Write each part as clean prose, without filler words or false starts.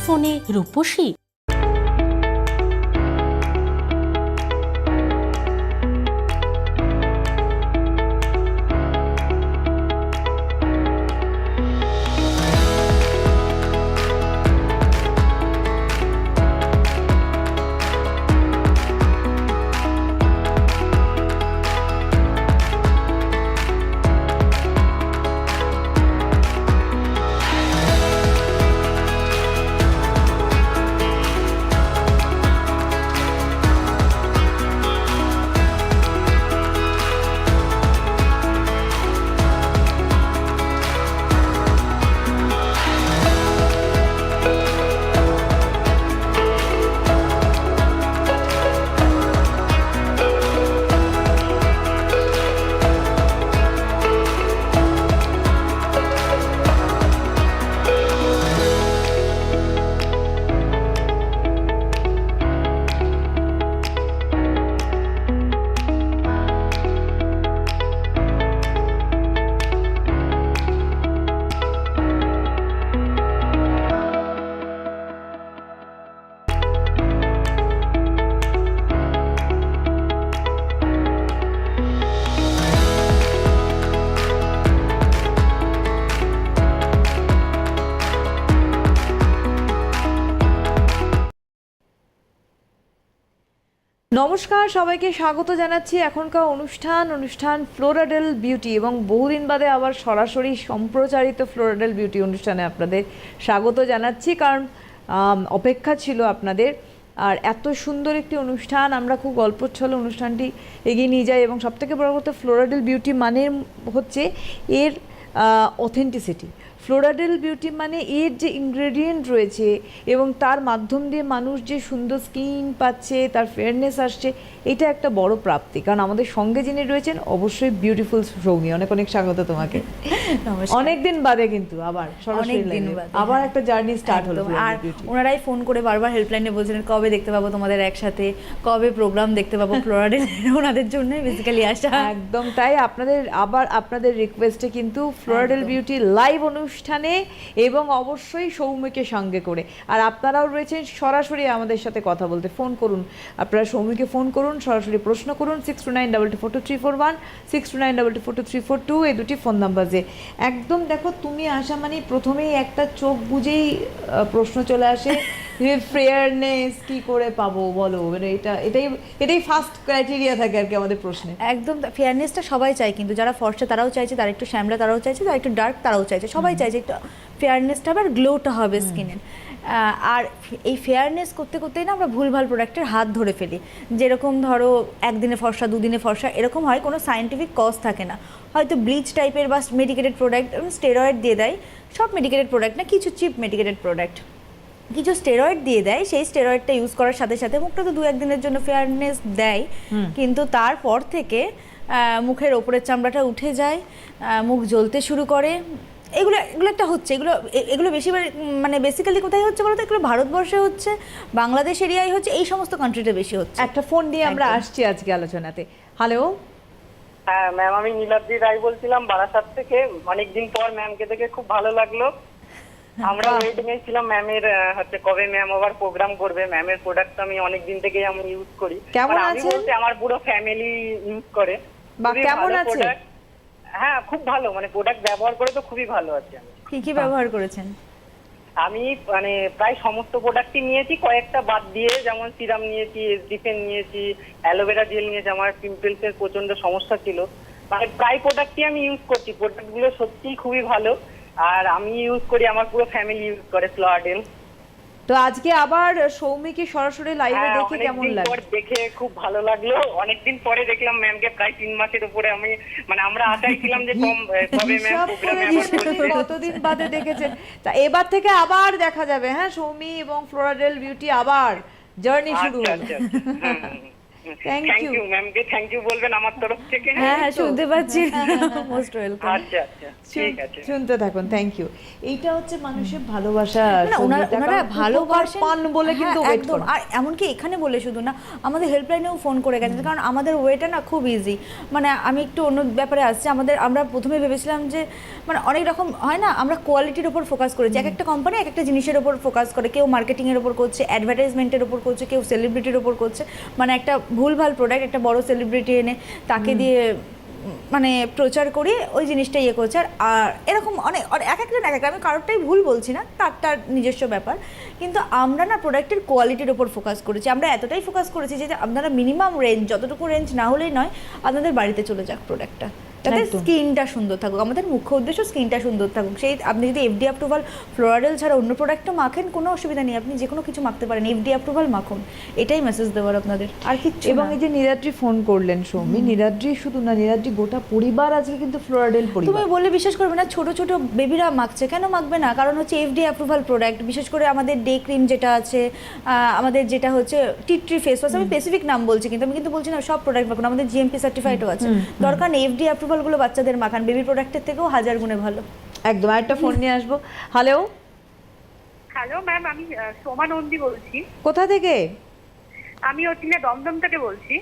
ফোনে রূপসী? নমস্কার, সবাইকে স্বাগত জানাচ্ছি এখনকার অনুষ্ঠান ফ্লোরাডেল বিউটি, এবং বহুদিন বাদে আবার সরাসরি সম্প্রচারিত ফ্লোরাডেল বিউটি অনুষ্ঠানে আপনাদের স্বাগত জানাচ্ছি। কারণ অপেক্ষা ছিল আপনাদের, আর এত সুন্দর একটি অনুষ্ঠান, আমরা খুব গল্পচ্ছলে অনুষ্ঠানটি এগিয়ে নিয়ে যাই। এবং সবথেকে বড় কথা, ফ্লোরাডেল বিউটি মানে হচ্ছে এর অথেন্টিসিটি। ফ্লোরাডেল বিউটি মানে এর যে ইনগ্রেডিয়েন্ট রয়েছে এবং তার মাধ্যম দিয়ে মানুষ যে সুন্দর স্কিন পাচ্ছে, তার ফেয়ারনেস আসছে, এটা একটা বড় প্রাপ্তি। কারণ আমাদের সঙ্গে যিনি রয়েছেন অবশ্যই বিউটিফুল সৌমি, অনেক অনেক স্বাগত তোমাকে। অনেকদিন বাদে কিন্তু আবার আবার একটা জার্নি স্টার্ট হলো। আর ওনারাই ফোন করে বারবার হেল্পলাইনে বলছিলেন কবে দেখতে পাবো তোমাদের একসাথে, কবে প্রোগ্রাম দেখতে পাবো ফ্লোরাডেল। ওনাদের জন্য বেসিক্যালি আসা। একদম তাই, আপনাদের রিকোয়েস্টে কিন্তু ফ্লোরাডেল বিউটি লাইভ অনুষ্ঠানে, এবং অবশ্যই সৌমিকে সঙ্গে করে। আর আপনারাও রয়েছেন সরাসরি আমাদের সাথে কথা বলতে। ফোন করুন, আপনারা সৌমিকে ফোন করুন, সরাসরি প্রশ্ন করুন। 6292422341, 6292422342 এই দুটি ফোন নাম্বার। যে একদম দেখো, তুমি আসা মানে প্রথমেই একটা চোখ বুঝেই প্রশ্ন চলে আসে, ফেয়ারনেস কি করে পাবো বলো। মানে এটাই ফার্স্ট ক্রাইটেরিয়া থাকে আর কি আমাদের প্রশ্নে। একদম ফেয়ারনেসটা সবাই চায়, কিন্তু যারা ফর্সা তারাও চাইছে, তারা একটু শ্যামলা তারাও চাইছে, যারা একটু ডার্ক তারাও চাইছে, সবাই চাইছে একটু ফেয়ারনেসটা আবার গ্লোটা হবে স্কিনের। আর এই ফেয়ারনেস করতে করতেই না আমরা ভুলভাল প্রোডাক্টের হাত ধরে ফেলি। যেরকম ধরো একদিনে ফর্সা, দুদিনে ফর্সা এরকম হয়, কোনো সায়েন্টিফিক কজ থাকে না। হয়তো ব্লিচ টাইপের বা মেডিকেটেড প্রোডাক্ট, স্টেরয়েড দিয়ে দেয়। সব মেডিকেটেড প্রোডাক্ট না, কিছু চিপ মেডিকেটেড প্রোডাক্ট, কিছু স্টেরয়েড দিয়ে দেয়। সেই স্টেরয়েডটা ইউজ করার সাথে সাথে মুখটা তো 2-1 দিনের জন্য ফেয়ারনেস দেয়, কিন্তু তারপর থেকে মুখের ওপরের চামড়াটা উঠে যায়, মুখ জ্বলতে শুরু করে। এগুলো একটা হচ্ছে, এগুলো বেশিবার মানে বেসিক্যালি কোথায় হচ্ছে বলতো? এগুলো ভারতবর্ষে হচ্ছে, বাংলাদেশ এরিয়ায় হচ্ছে, এই সমস্ত কান্ট্রিতে বেশি হচ্ছে। একটা ফোন দিয়ে আমরা আসছি আজকে আলোচনাতে। হ্যালো। হ্যাঁ ম্যাম, আমি নীলাদ্রি রায় বলছিলাম বারাসাত থেকে। অনেকদিন পর ম্যামকে দেখে খুব ভালো লাগলো। আমরা ওয়েটিং এ ছিলাম ম্যামের হচ্ছে কবে ম্যাম আবার প্রোগ্রাম করবে। ম্যামের প্রোডাক্ট আমি অনেকদিন থেকেই আমি ইউজ করি। কেমন আমি আছেন? বলতে আমার পুরো ফ্যামিলি ইউজ করে। বা কেমন আছে? হ্যাঁ খুব ভালো, মানে প্রোডাক্ট ব্যবহার করে তো খুবই ভালো আছে। কি ব্যবহার করেছেন? আমি মানে প্রায় সমস্ত প্রোডাক্টই নিয়েছি, কয়েকটা বাদ দিয়ে, যেমন সিরাম নিয়েছি, এসডিফেন নিয়েছি, অ্যালোভেরা জেল নিয়েছি। আমার পিম্পলস এর প্রচন্ড সমস্যা ছিল, মানে প্রায় প্রোডাক্টই আমি ইউজ করছি। প্রোডাক্টগুলো সত্যিই খুবই ভালো, আর আমি ইউজ করি, আমার পুরো ফ্যামিলি ইউজ করে ফ্লোরাডেল। তো আজকে আবার সৌমিকে সরাসরি লাইভে দেখে কেমন লাগলো? দেখে খুব ভালো লাগলো। অনেকদিন পরে দেখলাম ম্যামকে, প্রায় 3 মাসের উপরে। আমি মানে আমরা আশাই ছিলাম যে কবে ম্যাম প্রোগ্রামে আবার কতদিন বাদে দেখেছেন। তা এবার থেকে আবার দেখা যাবে। হ্যাঁ, সৌমি এবং ফ্লোরাডেল বিউটি আবার জার্নি শুরু হলো। Thank thank you. ইউ ম্যামকে, থ্যাংক ইউ বলবেন আমার তরফ থেকে। হ্যাঁ হ্যাঁ শুনতে পাচ্ছি, মোস্ট ওয়েলকাম। আচ্ছা আচ্ছা, ঠিক আছে। শুনতে থাকুন, থ্যাংক ইউ। এইটা হচ্ছে মানুষের ভালোবাসা, না ওনারা সঙ্গীতা, ওনারা কারণ ভালোবাসেন পান বলে কিন্তু হ্যাঁ, ওয়েট একদম। করে। আর এমনকি এখানে বলে শুধু না, আমাদের হেল্পলাইনেও ফোন করে গেছেন, কারণ আমাদের ওয়েটা না খুব ইজি। মানে আমি একটু অন্য ব্যাপারে আসছি। আমরা প্রথমে ভেবেছিলাম যে মানে অনেক রকম হয় না, আমরা কোয়ালিটির ওপর ফোকাস করেছি। এক একটা কোম্পানি এক একটা জিনিসের ওপর ফোকাস করে, কেউ মার্কেটিংয়ের ওপর করছে, অ্যাডভার্টাইজমেন্টের ওপর করছে, কেউ সেলিব্রিটির ওপর করছে। মানে একটা ভুলভাল প্রোডাক্ট একটা বড় সেলিব্রিটি এনে তাকে দিয়ে মানে প্রচার করে ওই জিনিসটা ইয়ে করছে। আর এরকম অনেক এক একজন এক এক, আমি কারোরটাই ভুল বলছি না, তার নিজস্ব ব্যাপার। কিন্তু আমরা না প্রোডাক্টের কোয়ালিটির ওপর ফোকাস করেছি। আমরা এতটাই ফোকাস করেছি যে আপনারা মিনিমাম রেঞ্জ, যতটুকু রেঞ্জ না হলেই নয়, আপনাদের বাড়িতে চলে যাক প্রোডাক্টটা, যাতে একদম। স্কিনটা সুন্দর থাকুক। আমাদের মুখ্য উদ্দেশ্য স্কিনটা সুন্দর থাকুক। সেই আপনি যদি এফডি অ্যাপ্রুভাল ফ্লোরাডেল ছাড়া অন্য প্রোডাক্টও মাখেন, কোনো অসুবিধা নেই, আপনি যে কোনো কিছু মাখতে পারেন, এফডি অ্যাপ্রুভাল মাখুন। এটাই মেসেজ দেওয়ার আপনাদের, আর কিচ্ছু এবং না। এই যে নীলাদ্রি ফোন করলেন সৌমি, নীলাদ্রি শুধু না, নীলাদ্রি গোটা পরিবার আজকে কিন্তু ফ্লোরাডেল তুমি পরিবার। বললে বিশ্বাস করবে না, ছোট ছোট বেবিরা মাখছে, কেন মাখবে না? কারণ হচ্ছে এফডি অ্যাপ্রুভাল প্রোডাক্ট। বিশেষ করে আমাদের ডে ক্রিম যেটা আছে, আমাদের যেটা হচ্ছে টিট্রি ফেস ওয়াশ, আমি স্পেসিফিক নাম বলছি, কিন্তু আমি কিন্তু বলছি না সব প্রোডাক্ট মাখুন, আমাদের জিএমপি সার্টিফাইডও আছে। দরকার নেই এফডি অ্যাপ্রুভালগুলো বাচ্চাদের মাখান, বেবি প্রোডাক্টের থেকেও 1000 গুণে ভালো। একদম। আরেকটা ফোন নিয়ে আসবো। হ্যালো, হ্যালো ম্যাম, আমি সোমা নন্দী বলছি। কোথা থেকে? আমি হচ্ছে দমদম থেকে বলছি।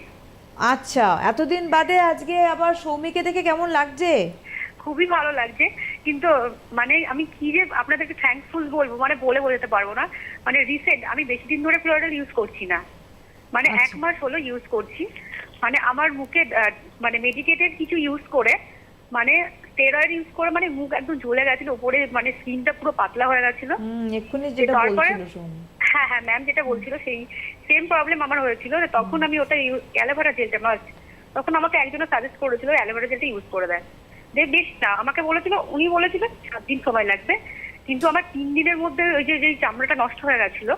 আচ্ছা, এতদিন বাদে আজকে আবার সৌমিকে দেখে কেমন লাগছে? খুবই ভালো লাগছে, কিন্তু মানে আমি কি যে আপনাদেরকে থ্যাঙ্কফুল বলবো, মানে বলে বোঝাতে পারবো না। মানে রিসেন্ট আমি বেশি দিন ধরে ফ্লোরাডেল ইউজ করছি না, মানে আচ্ছা। 1 মাস হলো ইউজ করছি। মানে আমার মুখে মানে মেডিকেটেড কিছু ইউজ করে, মানে স্টেরয়েড ইউজ করে, মানে মুখ একদম জ্বলে গেছিল উপরে, মানে স্কিনটা পুরো পাতলা হয়ে গেছিল। এক্ষুনি যেটা তারপরে বলছিল সৌমি। হ্যাঁ হ্যাঁ ম্যাম যেটা বলছিল সেই সেম প্রবলেম আমার হয়েছিল। তখন আমি ওটা অ্যালোভেরা জেলটা মাস্ট, তখন আমাকে একজন সাজেস্ট করেছিল অ্যালোভেরা জেলটা ইউজ করে দেয়। বেশ না, আমাকে বলেছিল, উনি বলেছিলেন 7 দিন সময় লাগবে, কিন্তু আমার 3 দিনের মধ্যে ওই যে চামড়াটা নষ্ট হয়ে গেছিল,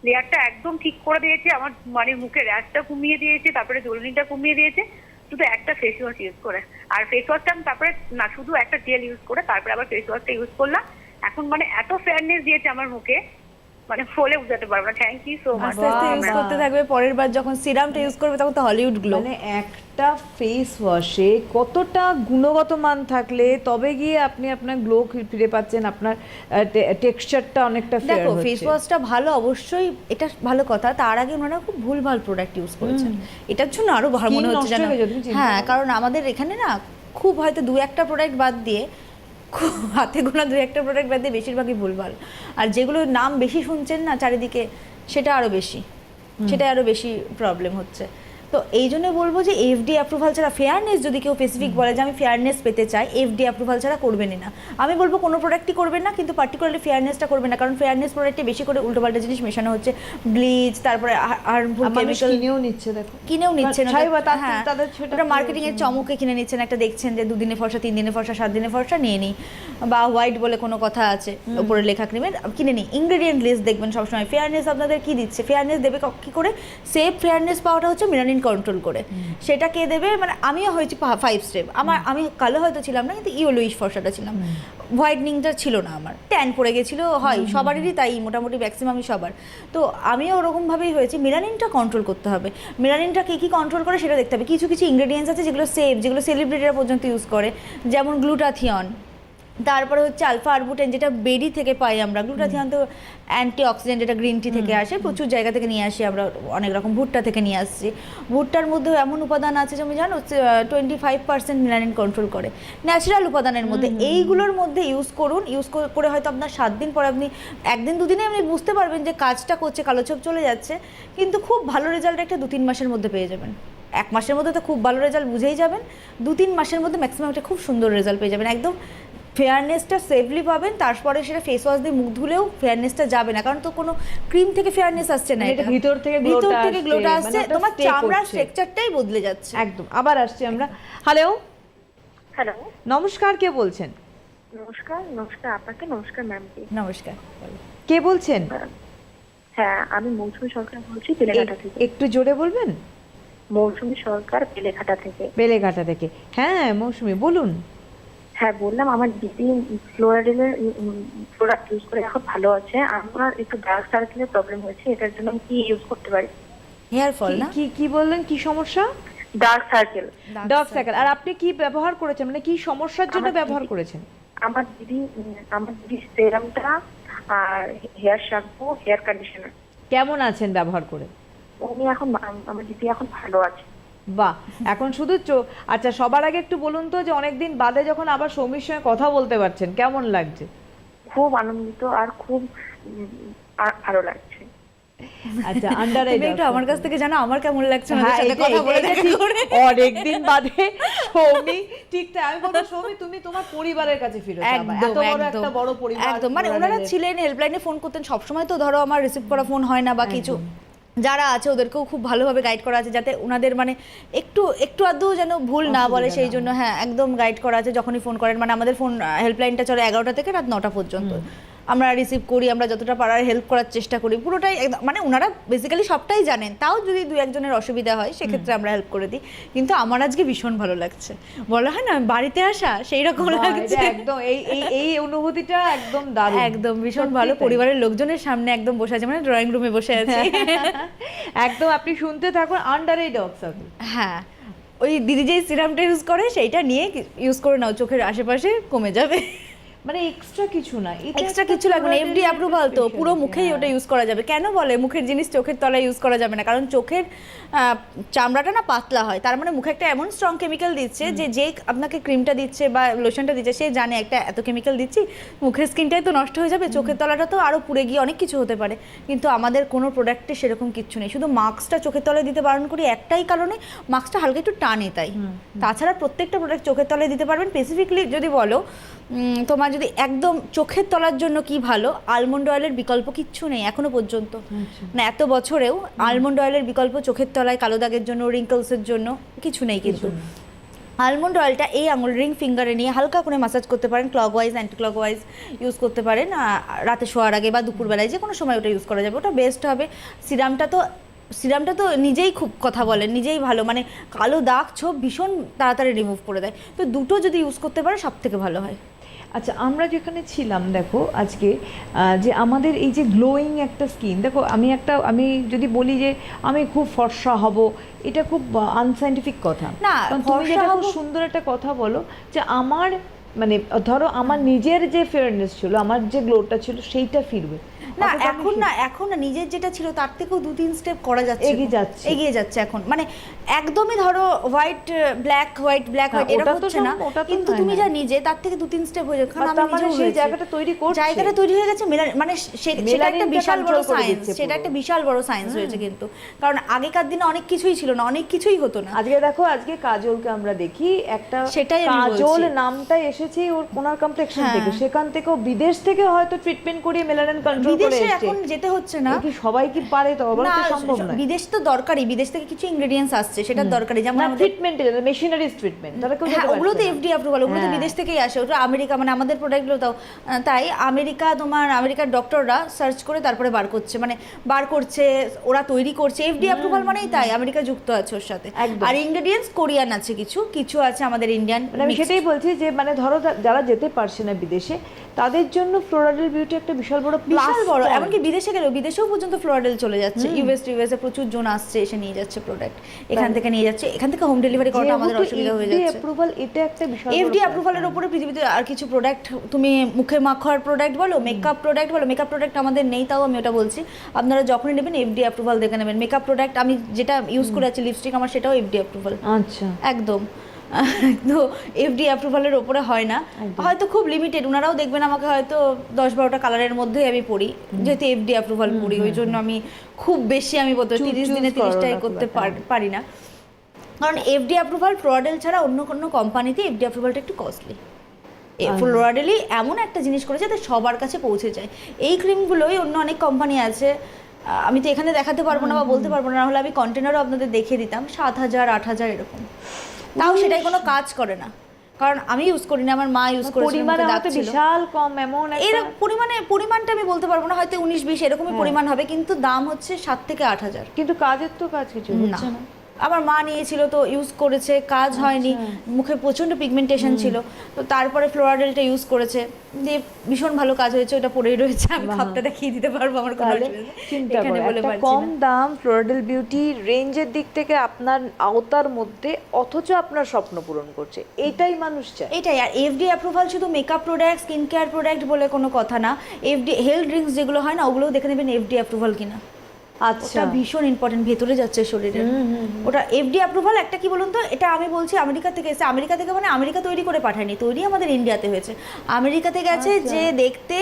লেয়ারটা একদম ঠিক করে দিয়েছে। আমার মানে মুখের র্যাশটা কমিয়ে দিয়েছে, তারপরে জ্বলনিটা কমিয়ে দিয়েছে, শুধু একটা ফেস ওয়াশ ইউজ করে। আর ফেস ওয়াশটা আমি তারপরে না, শুধু একটা জেল ইউজ করে তারপরে আবার ফেস ওয়াশটা ইউজ করলাম। এখন মানে এত ফেয়ারনেস দিয়েছে আমার মুখে, মানে বলে বুঝাতে পারবো না। Thank you so much. আস্তে আস্তে ইউজ বাহ, করতে থাকবে, পরের বার যখন সিরামটা ইউজ করবে তখন তো হলিউড গ্লো। মানে একটা ফেস ওয়াশে কতটা গুণগত মান থাকলে তবে গিয়ে আপনি আপনার গ্লো ফিরে পাচ্ছেন, আপনার টেক্সচারটা অনেকটা ফেয়ার দেখো হচ্ছে। ফেস ওয়াশটা ভালো, অবশ্যই এটা ভালো কথা। তার আগে ওনারা খুব ভুলভাল প্রোডাক্ট ইউজ করেছেন, এটার জন্য আরো ভালো Skin মনে হচ্ছে নষ্ট জানো। হয়ে গেছে, তুমি চিন্তা হ্যাঁ, করো। কারণ আমাদের এখানে না খুব হয়তো 2-1টা প্রোডাক্ট বাদ দিয়ে, খুব হাতে গোনা 2-1টা প্রোডাক্ট বাদ দিয়ে বেশিরভাগই ভুলভাল। আর যেগুলোর নাম বেশি শুনছেন না চারিদিকে, সেটা আরো বেশি প্রবলেম হচ্ছে। তো এই জন্য বলবো যে এফডি অ্যাপ্রুভাল ছাড়া ফেয়ারনেস, যদি কেউ স্পেসিফিক বলে যে আমি ফেয়ারনেস পেতে চাই, এফডি অ্যাপ্রুভাল ছাড়া করবেনই না। আমি বলবো কোনো প্রোডাক্টই করবেন না, কিন্তু পার্টিকুলারলি ফেয়ারনেসটা করবেন না, কারণ ফেয়ারনেস প্রোডাক্টে বেশি করে উল্টোপাল্টা জিনিস মেশানো হচ্ছে, ব্লিচ, তারপরে হার্মফুল মানুষ কেমিক্যাল কিনেও নিচ্ছে, দেখো কিনেও নিচ্ছেন। সাইবা, হ্যাঁ, তাদের সেটা ওটা মার্কেটিং এর চমকে কিনে নিচ্ছেন, একটা দেখছেন যে 2 দিনে ফর্সা, 3 দিনে ফর্সা, 7 দিনে ফর্সা, নিয়ে নিই। বা হোয়াইট বলে কোনো কথা আছে, উপরে লেখা ক্রিমের, কিনে নিই। ইনগ্রেডিয়েন্ট লিস্ট দেখবেন সবসময়। ফেয়ারনেস আপনাদের কি দিচ্ছে, ফেয়ারনেস দেবে কি করে? সেফ ফেয়ারনেস পাওয়াটা হচ্ছে মেলানিন কন্ট্রোল করে। সেটা কে দেবে? মানে আমিও হয়েছি 5 স্টেপ। আমি কালো হয়তো ছিলাম না, কিন্তু ইয়েলোইশ ফর্সাটা ছিলাম, হোয়াইটনিংটা ছিল না আমার, ট্যান পড়ে গেছিলো, হয় সবারই তাই, মোটামুটি ম্যাক্সিমামই সবার। তো আমিও ওরকমভাবেই হয়েছি। মেলানিনটা কন্ট্রোল করতে হবে। মেলানিনটা কি কন্ট্রোল করে সেটা দেখতে হবে। কিছু কিছু ইনগ্রেডিয়েন্টস আছে যেগুলো সেফ, যেগুলো সেলিব্রিটিরা পর্যন্ত ইউজ করে, যেমন গ্লুটাথিয়ন, তারপরে হচ্ছে আলফা আরবুটেন, যেটা বেরি থেকে পাই আমরা। গ্লুটাথিয়ন তো অ্যান্টি অক্সিডেন্ট, যেটা গ্রিন টি থেকে আসে, প্রচুর জায়গা থেকে নিয়ে আসি আমরা, অনেক রকম ভুট্টা থেকে নিয়ে আসছি। ভুট্টার মধ্যেও এমন উপাদান আছে যেমন জানো 25% মেলানিন কন্ট্রোল করে, ন্যাচারাল উপাদানের মধ্যে। এইগুলোর মধ্যে ইউজ করুন। ইউজ করে হয়তো আপনার 7 দিন পরে, আপনি 1 দিন 2 দিনে আপনি বুঝতে পারবেন যে কাজটা করছে, কালো ছোপ চলে যাচ্ছে, কিন্তু খুব ভালো রেজাল্ট একটা 2-3 মাসের মধ্যে পেয়ে যাবেন। 1 মাসের মধ্যে তো খুব ভালো রেজাল্ট বুঝেই যাবেন, 2-3 মাসের মধ্যে ম্যাক্সিমাম একটা খুব সুন্দর রেজাল্ট পেয়ে যাবেন। একদম ফেয়ারনেসটা সেফলি পাবেন। তারপরে সেটা ফেস ওয়াশ দিয়ে মুখ ধুলেও ফেয়ারনেসটা যাবে না, কারণ তো কোনো ক্রিম থেকে ফেয়ারনেস আসছে না, এটা ভিতর থেকে গ্লোটা আসছে, মানে তোমার চামড়ার স্ট্রাকচারটাই বদলে যাচ্ছে। একদম। আবার আসছি আমরা। হ্যালো, হ্যালো, নমস্কার, কে বলছেন? নমস্কার। আপনাকে নমস্কার ম্যামকে। নমস্কার। কে বলছেন? হ্যাঁ, আমি মৌসুমী সরকার বলছি, বেলেঘাটা থেকে। একটু জোরে বলবেন। মৌসুমী সরকার, বেলেঘাটা থেকে। বেলেঘাটা থেকে। হ্যাঁ মৌসুমী, বলুন। হ্যাঁ, বললাম আমার দিদি ফ্লোরাডেলের প্রোডাক্ট ইউজ করে এখন ভালো আছে। আমার একটু ডার্ক সার্কেলের প্রবলেম হয়েছে, এটার জন্য আমি কি ইউজ করতে পারি? হেয়ার ফল না কি কি বললেন, কি সমস্যা? Dark circle. Dark circle. আর আপনি কি ব্যবহার করেছেন, মানে কি সমস্যার জন্য ব্যবহার করেছেন? আমার দিদি সেরামটা আর হেয়ার শ্যাম্পু, হেয়ার কন্ডিশনার। কেমন আছেন ব্যবহার করে? উনি এখন আমার দিদি এখন ভালো আছে। বাহ, এখন শুধু আচ্ছা, সবার আগে একটু বলুন তো যে অনেকদিন বাদে যখন আবার সৌমির সঙ্গে কথা বলতে পারছেন কেমন লাগছে? খুব আনন্দিত আর খুব ভালো লাগছে। আচ্ছা, আন্ডার তুমি একটু আমার কাছ থেকে জানো আমার কেমন লাগছে ওনাদের সাথে কথা বলে দেখা করে। অনেকদিন বাদে সৌমি, ঠিক তাই আমি বলবো সৌমি তুমি তোমার পরিবারের কাছে ফিরে যাও। এত বড় একটা বড় পরিবার, একদম, মানে ওনারা ছিলেন, হেল্পলাইনে ফোন করতেন সবসময়, তো ধরো আমার রিসিভ করা ফোন হয় না বা কিছু, যারা আছে ওদেরকেও খুব ভালোভাবে গাইড করা আছে যাতে ওনাদের মানে একটু আধটু যেন ভুল না বলে, সেই জন্য হ্যাঁ একদম গাইড করা আছে। যখনই ফোন করেন, মানে আমাদের ফোন হেল্পলাইনটা চলে 11টা থেকে রাত 9টা পর্যন্ত, আমরা রিসিভ করি, আমরা যতটা পারার হেল্প করার চেষ্টা করি পুরোটাই। মানে ওনারা বেসিক্যালি সবটাই জানেন, তাও যদি দু একজনের অসুবিধা হয় সেক্ষেত্রে আমরা হেল্প করে দিই। কিন্তু আমার আজকে ভীষণ ভালো লাগছে, বলা হয় না বাড়িতে আসা, সেই রকম লাগছে একদম। এই অনুভূতিটা একদম দারুণ, একদম ভীষণ ভালো। পরিবারের লোকজনের সামনে একদম বসে আছে, মানে ড্রয়িং রুমে বসে আছে একদম। আপনি শুনতে থাকুন আন্ডার এই ডগ সার্কেল। হ্যাঁ, ওই দিদি যেই সিরামটা ইউজ করে সেইটা নিয়ে ইউজ করে নাও, চোখের আশেপাশে কমে যাবে। মানে এক্সট্রা কিছু না, এক্সট্রা কিছু লাগবে না, এফডি অ্যাপ্রুভাল তো, পুরো মুখেই ওটা ইউজ করা যাবে। কেন বলে মুখের জিনিস চোখের তলায় ইউজ করা যাবে না? কারণ চোখের চামড়াটা না পাতলা হয়, তার মানে মুখে একটা এমন স্ট্রং কেমিক্যাল দিচ্ছে যে আপনাকে ক্রিমটা দিচ্ছে বা লোশনটা দিচ্ছে সে জানে একটা এত কেমিক্যাল দিচ্ছি, মুখের স্কিনটাই তো নষ্ট হয়ে যাবে, চোখের তলাটা তো আরও পুড়ে গিয়ে অনেক কিছু হতে পারে। কিন্তু আমাদের কোনো প্রোডাক্টে সেরকম কিচ্ছু নেই, শুধু মাস্কটা চোখের তলায় দিতে বারণ করি একটাই কারণে, মাস্কটা হালকা একটু টানে তাই। তাছাড়া প্রত্যেকটা প্রোডাক্ট চোখের তলায় দিতে পারবেন। স্পেসিফিকলি যদি বলো তোমার যদি একদম চোখের তলার জন্য কি ভালো, আলমন্ড অয়েলের বিকল্প কিচ্ছু নেই এখনো পর্যন্ত, না এত বছরেও আলমন্ড অয়েলের বিকল্প চোখের তলায় কালো দাগের জন্য, রিঙ্কলসের জন্য কিছু নেই। কিন্তু আলমন্ড অয়েলটা এই আঙুল রিং ফিঙ্গারে নিয়ে হালকা করে মাসাজ করতে পারেন, ক্লকওয়াইজ অ্যান্টি ক্লকওয়াইজ ইউজ করতে পারেন, রাতে শোয়ার আগে বা দুপুরবেলায় যে কোনো সময় ওটা ইউজ করা যাবে, ওটা বেস্ট হবে। সিরামটা তো নিজেই খুব কথা বলে, নিজেই ভালো, মানে কালো দাগ ছোপ ভীষণ তাড়াতাড়ি রিমুভ করে দেয়, তো দুটো যদি ইউজ করতে পারে সব থেকে ভালো হয়। আচ্ছা, আমরা যেখানে ছিলাম দেখো আজকে যে আমাদের এই যে গ্লোয়িং একটা স্কিন, দেখো আমি যদি বলি যে আমি খুব ফর্সা হব, এটা খুব আনসাইন্টিফিক কথা না। তুমি যেটা খুব সুন্দর একটা কথা বলো যে আমার মানে ধরো আমার নিজের যে ফেয়ারনেস ছিল, আমার যে গ্লোটা ছিল সেইটা ফিরবে না। এখন না নিজের যেটা ছিল তার থেকেও 2-3 স্টেপ করা যাচ্ছে, এগিয়ে যাচ্ছে এখন। মানে একদমই ধরো হোয়াইট ব্ল্যাক এটা হচ্ছে না, কিন্তু তুমি যা নিজে তার থেকে 2-3 স্টেপ হয়ে যাচ্ছে। কারণ আমি নিজেও সেই জায়গাটা তৈরি হয়ে গেছে, মানে সেটা একটা বিশাল বড় সায়েন্স, সেটা একটা বিশাল বড় সায়েন্স হয়েছে। কিন্তু কারণ আগেকার দিনে অনেক কিছুই ছিল না, অনেক কিছুই হতো না। আজকে দেখো, আজকে কাজলকে আমরা দেখি একটা, সেটাই কাজল নামটা এসেছে ওনার কমপ্লেক্সন থেকে, সেখান থেকেও বিদেশ থেকে হয়তো ট্রিটমেন্ট করিয়ে মেলানিন কন্ট্রোল করে এসেছে। এখন যেতে হচ্ছে না, কি সবাই কি পারে? তো অবশ্যই সম্ভব না। বিদেশ তো দরকারি, বিদেশ থেকে কিছু ইনগ্রেডিয়েন্টস আসছে, সেটা দরকারি, যেমন ট্রিটমেন্টে মেশিনারিজ ট্রিটমেন্ট, তাহলে কেউ যেতে পারছে না। ওগুলো তো এফডি অ্যাপ্রুভাল, ওগুলো তো বিদেশ থেকেই আসে, ওটা আমেরিকা, মানে আমাদের প্রোডাক্টগুলো তাও তাই আমেরিকার ডক্টররা সার্চ করে তারপরে বার করছে, ওরা তৈরি করছে। এফডি অ্যাপ্রুভাল মানেই তাই আমেরিকা যুক্ত আছে ওর সাথে, আর ইনগ্রেডিয়েন্টস কোরিয়ান আছে, কিছু আছে আমাদের ইন্ডিয়ান। আমি সেটাই বলছি যে মানে ধরো যারা যেতে পারছে না বিদেশে, তাদের জন্য ফ্লোরাডেল বিউটি একটা বিশাল বড়, এমনকি বিদেশেও পর্যন্ত ফ্লোরাডেল চলে যাচ্ছে। ইউএসএ প্রচুর জন আসছে, এসে নিয়ে যাচ্ছে প্রোডাক্ট, এখান থেকে হোম ডেলিভারি করাটা আমাদের অসুবিধা হয়ে যাচ্ছে। অ্যাপ্রুভাল এটা একটা বিশাল এফডি অ্যাপ্রুভালের উপরে পৃথিবীতে আর কিছু প্রোডাক্ট, তুমি মুখে মাখার প্রোডাক্ট বলো, মেকআপ প্রোডাক্ট আমাদের নেই, তাও আমি ওটা বলছি আপনারা যখনই নেবেন এফডি অ্যাপ্রুভাল দেখে নেবেন। মেকআপ প্রোডাক্ট আমি যেটা ইউজ করে আছি, লিপস্টিক, আমার সেটাও এফডি অ্যাপ্রুভাল। আচ্ছা, একদম। তো এফডি অ্যাপ্রুভালের ওপরে হয় না, হয়তো খুব লিমিটেড। ওনারাও দেখবেন আমাকে হয়তো 10-12টা কালারের মধ্যেই আমি পড়ি, যেহেতু এফডি অ্যাপ্রুভাল পড়ি, ওই জন্য আমি খুব বেশি আমি বলতে 30 দিনে 30টাই করতে পারি না। কারণ এফডি অ্যাপ্রুভাল ফ্লোরাডেল ছাড়া অন্য কোনো কোম্পানিতে এফডি অ্যাপ্রুভালটা একটু কস্টলি। ফ্লোরাডেলই এমন একটা জিনিস করেছে যাতে সবার কাছে পৌঁছে যায়। এই ক্রিমগুলোই অন্য অনেক কোম্পানি আছে, আমি তো এখানে দেখাতে পারবো না বা বলতে পারবো না, হলে আমি কন্টেনারও আপনাদের দেখিয়ে দিতাম, 7,000, 8,000 এরকম, তাও সেটাই কোনো কাজ করে না। কারণ আমি ইউজ করি না, আমার মা ইউজ করেছে, পরিমাণে হয়তো বিশাল কম, এমন এর পরিমাণটা আমি বলতে পারবো না, হয়তো 19-20 এরকমই পরিমাণ হবে, কিন্তু দাম হচ্ছে 7 থেকে 8,000। কিন্তু কাজের তো কাজ কিছু হচ্ছে না। আমার মা নিয়েছিল তো ইউজ করেছে, কাজ হয়নি, মুখে প্রচণ্ড পিগমেন্টেশন ছিল, তো তারপরে ফ্লোরাডেলটা ইউজ করেছে, দিয়ে ভীষণ ভালো কাজ হয়েছে, ওটা পড়েই রয়েছে, আমি খাপটা দেখিয়ে দিতে পারবো, আমার কোনো তাহলে অসুবিধা নেই। চিন্তা এখানে করো, বলে একটা পারছি কম না। দাম ফ্লোরাডেল বিউটি রেঞ্জের দিক থেকে আপনার আওতার মধ্যে, অথচ আপনার স্বপ্ন পূরণ করছে, এটাই মানুষ চায়। এটাই। আর এফডি অ্যাপ্রুভাল শুধু makeup product, skin care product বলে কোনো কথা না, এফডি হেলথ ড্রিঙ্কস যেগুলো হয় না, ওগুলোও দেখে নেবেন এফডি অ্যাপ্রুভাল কিনা। আচ্ছা, ওটা ভীষণ ইম্পর্টেন্ট, ভেতরে যাচ্ছে শরীরে। ওটা এফডি অ্যাপ্রুভাল একটা কি বলুন তো, এটা আমি বলছি আমেরিকা থেকে এসে, আমেরিকা থেকে মানে আমেরিকা তৈরি করে পাঠায়নি, তৈরি আমাদের ইন্ডিয়াতে হয়েছে। আমেরিকাতে গেছে যে দেখতে,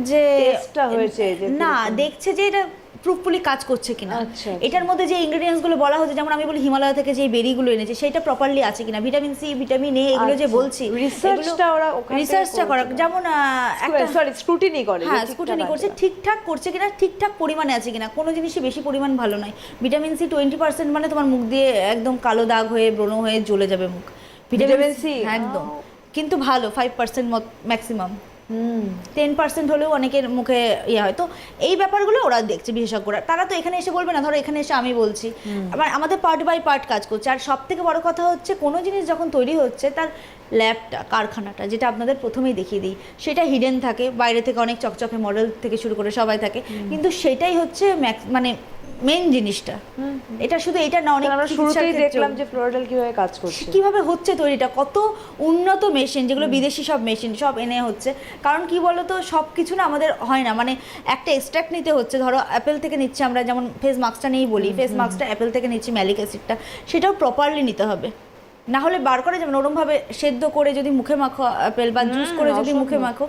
যে টেস্টটা হয়েছে যে না দেখছে যে এটা প্রুফফুলি কাজ করছে কিনা, আচ্ছা, এটার মধ্যে যে ইনগ্রেডিয়েন্টস গুলো বলা হচ্ছে, যেমন আমি বলি হিমালয় থেকে যে বেরিগুলো এনেছে সেটা প্রপারলি আছে কিনা, ভিটামিন সি, ভিটামিন এ, এগুলো যে বলছি, রিসার্চটা ওরা ওখান থেকে রিসার্চটা করা, করেছে। যেমন একটা সরি, স্ক্রুটিনি করে, হ্যাঁ যে স্কুটিনি ঠিকঠাক করছে, আছে। ঠিকঠাক করছে কিনা, ঠিকঠাক পরিমাণে আছে কিনা। কোনো জিনিসই বেশি পরিমাণ ভালো নয়। ভিটামিন সি 20% মানে তোমার মুখ দিয়ে একদম কালো দাগ হয়ে, ব্রণ হয়ে জ্বলে যাবে মুখ। ভিটামিন সি একদম, কিন্তু ভালো 5% ম্যাক্সিমাম, 10% হলেও অনেকের মুখে ইয়ে হয়। তো এই ব্যাপারগুলো ওরা দেখছে বিশেষজ্ঞরা, তারা তো এখানে এসে বলবে না, ধরো এখানে এসে আমি বলছি, আবার আমাদের পার্ট বাই পার্ট কাজ করছে। আর সব থেকে বড় কথা হচ্ছে, কোনো জিনিস যখন তৈরি হচ্ছে তার ল্যাবটা, কারখানাটা, যেটা আপনাদের প্রথমেই দেখিয়ে দিই, সেটা হিডেন থাকে, বাইরে থেকে অনেক চকচকে মডেল থেকে শুরু করে সবাই থাকে, কিন্তু সেটাই হচ্ছে মানে মেইন জিনিসটা। এটা শুধু এটা না, অনেক আমরা চিকিৎসার শুরুতেই ক্ষেত্রেও। দেখলাম যে ফ্লোরাডেল কিভাবে কাজ করছে, কিভাবে হচ্ছে তৈরিটা, কত উন্নত মেশিন, যেগুলো বিদেশি সব মেশিন সব এনে হচ্ছে। কারণ কি বলতো, সব কিছু না আমাদের হয় না, মানে একটা এক্সট্রাক্ট নিতে হচ্ছে, ধরো অ্যাপেল থেকে নিচ্ছি আমরা, যেমন ফেস মাস্কটা নিয়েই বলি, ফেস মাস্কটা অ্যাপেল থেকে নিচ্ছি, ম্যালিক অ্যাসিডটা, সেটাও প্রপারলি নিতে হবে, না হলে বার করে, যেমন ওরমভাবে সেদ্ধ করে যদি মুখে মাখো অ্যাপেল, বা জুস করে যদি মুখে মাখো,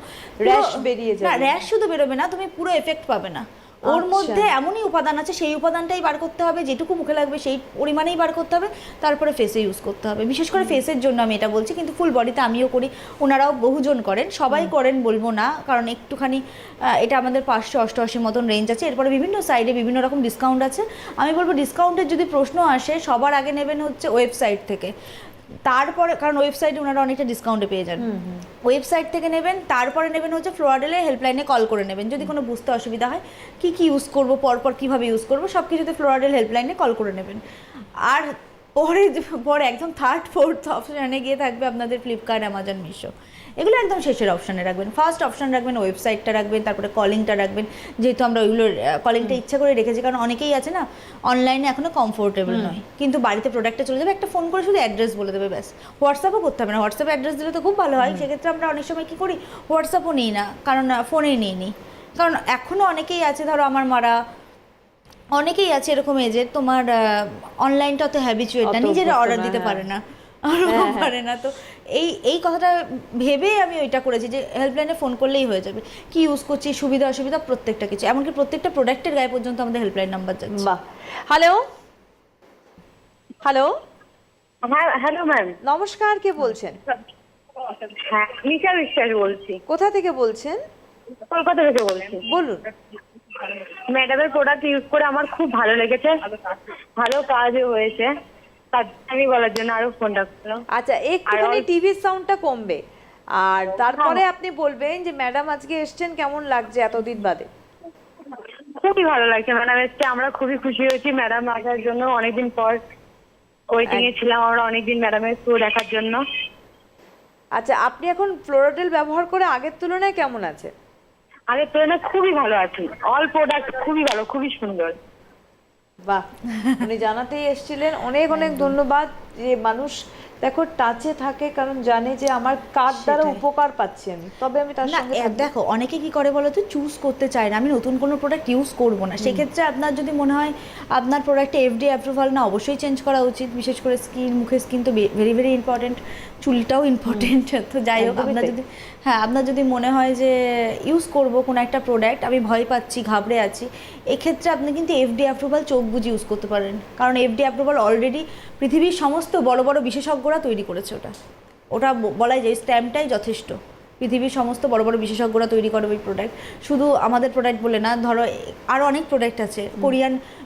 র্যাশ বেরিয়ে যাবে। না র্যাশ শুধু বেরোবে না, তুমি পুরো এফেক্ট পাবে না। ওর মধ্যে এমনই উপাদান আছে, সেই উপাদানটাই বার করতে হবে, যেটুকু মুখে লাগবে সেই পরিমাণেই বার করতে হবে, তারপরে ফেসে ইউজ করতে হবে। বিশেষ করে ফেসের জন্য আমি এটা বলছি, কিন্তু ফুল বডিতে আমিও করি, ওনারাও বহুজন করেন, সবাই করেন বলবো না, কারণ একটুখানি এটা আমাদের 588 মতন রেঞ্জ আছে। এরপরে বিভিন্ন সাইডে বিভিন্ন রকম ডিসকাউন্ট আছে। আমি বলবো ডিসকাউন্টের যদি প্রশ্ন আসে, সবার আগে নেবেন হচ্ছে ওয়েবসাইট থেকে, তারপরে, কারণ ওয়েবসাইটে ওনারা অনেকটা ডিসকাউন্টে পেয়ে যান, ওয়েবসাইট থেকে নেবেন। তারপরে নেবেন হচ্ছে ফ্লোরাডেলের হেল্পলাইনে কল করে নেবেন, যদি কোনো বুঝতে অসুবিধা হয়, কি কি ইউজ করবো, পরপর কীভাবে ইউজ করবো, সব কিছুতে ফ্লোরাডেল হেল্পলাইনে কল করে নেবেন। আর পরে একদম থার্ড ফোর্থ অপশানে গিয়ে থাকবে আপনাদের ফ্লিপকার্ট, অ্যামাজন, মিশো, এগুলো একদম শেষের অপশানে রাখবেন। ফার্স্ট অপশান রাখবেন ওয়েবসাইটটা রাখবেন, তারপরে কলিংটা রাখবেন, যেহেতু আমরা ওইগুলো কলিংটা ইচ্ছা করে রেখেছি, কারণ অনেকেই আছে না অনলাইনে এখনও কমফোর্টেবল নয়, কিন্তু বাড়িতে প্রোডাক্টটা চলে যাবে, একটা ফোন করে শুধু অ্যাড্রেস বলে দেবে, ব্যাস। হোয়াটসঅ্যাপও করতে হবে না, হোয়াটসঅ্যাপে অ্যাড্রেস দিলে তো খুব ভালো হয়, সেক্ষেত্রে আমরা অনেক সময় কী করি, হোয়াটসঅ্যাপও নিই না, কারণ ফোনেই নিয়ে নিই। কারণ এখনও অনেকেই আছে, ধরো আমার মারা, অনেকেই আছে এরকম এজের, তোমার অনলাইনটা অত হ্যাবিচুয়েট না, নিজেরা অর্ডার দিতে পারে না, পারে না। তো এই কথাটা ভেবে আমি ওইটা করেছি যে হেল্পলাইনে ফোন করলেই হয়ে যাবে, কি ইউজ করছি, সুবিধা অসুবিধা প্রত্যেকটা কিছু, এমনকি প্রত্যেকটা প্রোডাক্টের গায়ে পর্যন্ত আমাদের হেল্পলাইন নাম্বার যাচ্ছে। বাহ। হ্যালো হ্যালো, হ্যাঁ, হ্যালো ম্যাম। নমস্কার, কে বলছেন? হ্যাঁ, নিশা বিশ্বাস বলছি, কোথা থেকে বলছেন? কলকাতা থেকে বলছি। বলুন। ম্যাডামের প্রোডাক্ট ইউজ করে আমার খুব ভালো লেগেছে, ভালো কাজও হয়েছে, তার আমি বলার জন্য আরো ফোনটা করলাম। আচ্ছা, একটুখানি টিভির সাউন্ডটা কমবে, আর তারপরে আপনি বলবেন যে ম্যাডাম আজকে এসছেন, কেমন লাগছে এতদিন বাদে? খুবই ভালো লাগছে ম্যাডাম এসছে, আমরা খুবই খুশি হয়েছি ম্যাডাম আসার জন্য, অনেকদিন পর ওয়েটিং এ ছিলাম আমরা অনেকদিন ম্যাডামের শো দেখার জন্য। আচ্ছা, আপনি এখন ফ্লোরাডেল ব্যবহার করে আগের তুলনায় কেমন আছে? আগের তুলনায় খুবই ভালো আছি, অল প্রোডাক্ট খুবই ভালো, খুবই সুন্দর। বাহ, উনি জানাতেই এসেছিলেন, অনেক অনেক ধন্যবাদ। যে মানুষ দেখো টাচে থাকে, কারণ জানে যে আমার কার দ্বারা উপকার পাচ্ছি আমি, তবে আমি তার না সঙ্গে থাকবো। দেখো, অনেকে কি করে বলো তো, চুজ করতে চায় না, আমি নতুন কোনো প্রোডাক্ট ইউজ করবো না, সেক্ষেত্রে আপনার যদি মনে হয় আপনার প্রোডাক্টে এফডি অ্যাপ্রুভাল না, অবশ্যই চেঞ্জ করা উচিত। বিশেষ করে স্কিন, মুখের স্কিন তো ভেরি ভেরি ইম্পর্টেন্ট, চুলটাও ইম্পর্টেন্ট। তো যাই হোক, আপনার যদি আপনার যদি মনে হয় যে ইউজ করব কোনো একটা প্রোডাক্ট, আমি ভয় পাচ্ছি, ঘাবড়ে আছি, এক্ষেত্রে আপনি কিন্তু এফডি অ্যাপ্রুভাল চোখ বুঝে ইউজ করতে পারেন, কারণ এফডি অ্যাপ্রুভাল অলরেডি পৃথিবীর সমস্ত বড় বড় বিশেষজ্ঞরা তৈরি করেছে, ওটা বলাই যায়, স্ট্যাম্পটাই যথেষ্ট। পৃথিবীর সমস্ত বড় বড় বিশেষজ্ঞরা তৈরি করে ওই প্রোডাক্ট, শুধু আমাদের প্রোডাক্ট বলে না, ধরো আরও অনেক প্রোডাক্ট আছে,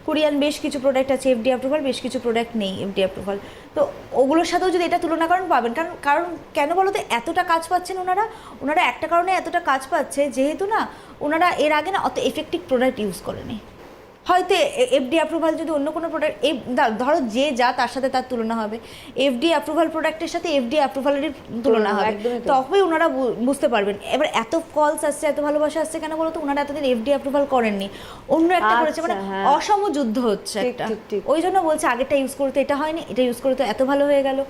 কোরিয়ান বেশ কিছু প্রোডাক্ট আছে এফডি অ্যাপ্রুভাল, বেশ কিছু প্রোডাক্ট নেই এফডি অ্যাপ্রুভাল। তো ওগুলোর সাথেও যদি এটা তুলনা করেন পাবেন, কারণ কেন বলো তো, এতটা কাজ পাচ্ছেন ওনারা একটা কারণে এতটা কাজ পাচ্ছে, যেহেতু না ওনারা এর আগে না অত এফেক্টিভ প্রোডাক্ট ইউজ করেনি, হয়তো এফডি অ্যাপ্রুভাল যদি অন্য কোনো প্রোডাক্ট ধরো যে যা তার সাথে তার তুলনা হবে, এফডি অ্যাপ্রুভাল প্রোডাক্টের সাথে এফডি অ্যাপ্রুভালের তুলনা হবে, একদমই তাই। তবেই ওনারা বুঝতে পারবেন। এবার এত কলস আসছে, এত ভালোবাসা আসছে কেন বলো তো? ওনারা এতদিন এফডি অ্যাপ্রুভাল করেননি, অন্য একটা করেছে, মানে আচ্ছা, হ্যাঁ। অসম যুদ্ধ হচ্ছে ঠিক, একটা। ঠিক, ঠিক। ওই জন্য বলছে আগেরটা ইউজ করতে এটা হয়নি, এটা ইউজ করতে এত ভালো হয়ে গেল,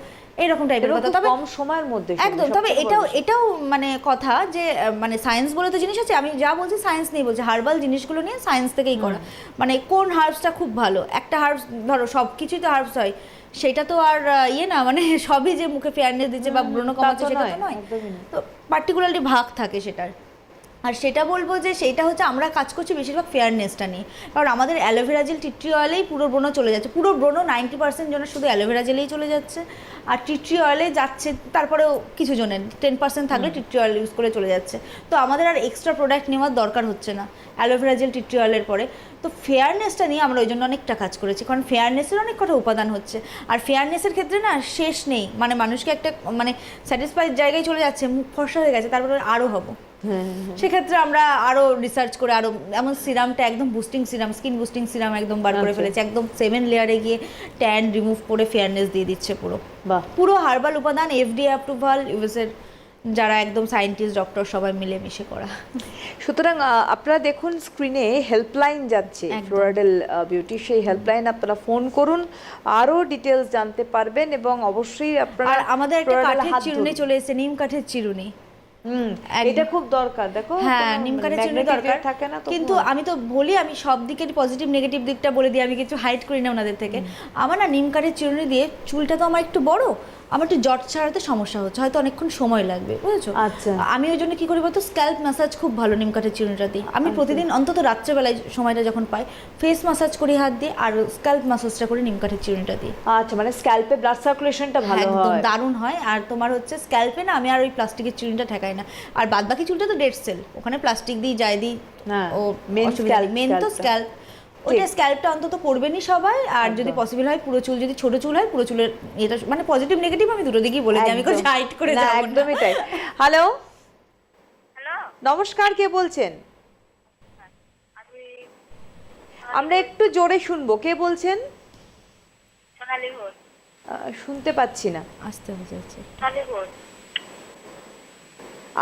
এইরকম টাইপের এরকম কথা। খুব তবে কম সময়ের মধ্যে একদম, তবে এটাও মানে কথা যে মানে সায়েন্স বলে তো জিনিস আছে, আমি যা বলছি সায়েন্স নিয়ে বলছি, হার্বাল জিনিসগুলো নিয়ে সায়েন্স থেকেই করা। মানে কোন হার্বসটা খুব ভালো, একটা হার্বস ধরো সব কিছুই তো হার্বস হয়, সেটা তো আর ইয়ে না, মানে সবই যে মুখে ফেয়ারনেস দিচ্ছে বা ব্রণ কমাচ্ছে তা তো সেটা তো নয়, নয়। একদমই নয়। তো পার্টিকুলারলি ভাগ থাকে সেটার। আর সেটা বলবো যে সেইটা হচ্ছে আমরা কাজ করছি বেশিরভাগ ফেয়ারনেসটা নিয়ে, কারণ আমাদের অ্যালোভেরা জেল টি ট্রি অয়েলেই পুরো ব্রণ চলে যাচ্ছে, পুরো ব্রণ 90% জনের শুধু অ্যালোভেরা জেলেই চলে যাচ্ছে, আর টি ট্রি অয়েলে যাচ্ছে তারপরেও কিছু জনের 10% থাকলে টি ট্রি অয়েল ইউজ করে চলে যাচ্ছে। তো আমাদের আর এক্সট্রা প্রোডাক্ট নেওয়ার দরকার হচ্ছে না অ্যালোভেরা জেল টি ট্রি অয়েলের পরে। তো ফেয়ারনেসটা নিয়ে আমরা ওই জন্য অনেকটা কাজ করেছি, কারণ ফেয়ারনেসের অনেক কটা উপাদান হচ্ছে, আর ফেয়ারনেসের ক্ষেত্রে না শেষ নেই, মানে মানুষকে একটা মানে স্যাটিসফাইড জায়গায় চলে যাচ্ছে, মুখ ফর্সা হয়ে গেছে, তারপরে আরও হবো। সেক্ষেত্রে আমরা আরো রিসার্চ করে আরো, এমন সিরামটা একদম boosting serum, skin boosting serum একদম বার করে ফেলেছে, একদম 7 লেয়ারে গিয়ে ট্যান রিমুভ করে ফেয়ারনেস দিয়ে দিচ্ছে পুরো। বাহ। পুরো হার্বাল উপাদান, এফডি অ্যাপ্রুভাল, ইউএসএর যারা একদম সায়েন্টিস্ট ডক্টর সবাই মিলেমিশে করা। সুতরাং আপনারা দেখুন স্ক্রিনে হেল্পলাইন যাচ্ছে একদম। ফ্লোরাডেল বিউটি, সেই হেল্পলাইন আপনারা ফোন করুন, আরো ডিটেলস জানতে পারবেন, এবং অবশ্যই আপনারা আর আমাদের একটা Floradel কাঠের হাত চিরুনি ধরুন। চলে এসেছে, নিম কাঠের চিরুনি। একদম। এটা খুব দরকার, দেখো হ্যাঁ, কোনো নিম কাঠের চিরুনি magnetic দরকার থাকে না, কিন্তু আমি তো বলি, আমি সব দিকের পজিটিভ নেগেটিভ দিকটা বলে দিই, আমি কিছু হাইড করি না ওনাদের থেকে। আমার না নিম কাঠের চিরুনি দিয়ে, চুলটা তো আমার একটু বড়, আমার একটু জট ছাড়াতে সমস্যা হচ্ছে, হয়তো অনেকক্ষণ সময় লাগবে, বুঝেছো? আচ্ছা। আমি ওই জন্য কি করি বলতো, স্ক্যাল্প ম্যাসাজ খুব ভালো নিম কাঠের চিরুনিটা দিই। আমি প্রতিদিন অন্তত রাত্রেবেলায় সময়টা যখন পাই, ফেস ম্যাসাজ করি হাত দিয়ে, আর স্ক্যাল্প ম্যাসাজটা করি নিম কাঠের চিরুনিটা দিই। আচ্ছা, মানে স্ক্যাল্পে ব্লাড সার্কুলেশনটা ভালো একদম হয়। দারুণ হয়। আর তোমার হচ্ছে স্ক্যাল্পে না আমি আর ওই প্লাস্টিকের চিরুনিটা ঠেকাই না, আর বাদ বাকি চুলটা তো ডেড সেল, ওখানে প্লাস্টিক দিই যাই দিই, হ্যাঁ, ও main মেন তো scalp-টা। স্ক্যাল্প। ওটা স্ক্যাল্পটা অন্তত করবেনই সবাই, আর যদি পসিবল হয় পুরো চুল, যদি ছোট চুল হয় পুরো চুলের, এটা মানে পজিটিভ নেগেটিভ আমি দুটো দিকেই বলে দিই, আমি কোনো হাইড করে না, যাবো না। একদমই তাই। হ্যালো, হ্যালো, নমস্কার, কে বলছেন? আমরা একটু জোরে শুনবো, কে বলছেন? সোনালী ঘোষ। শুনতে পাচ্ছি না, আসতে হয়ে যাচ্ছে। সোনালী ঘোষ।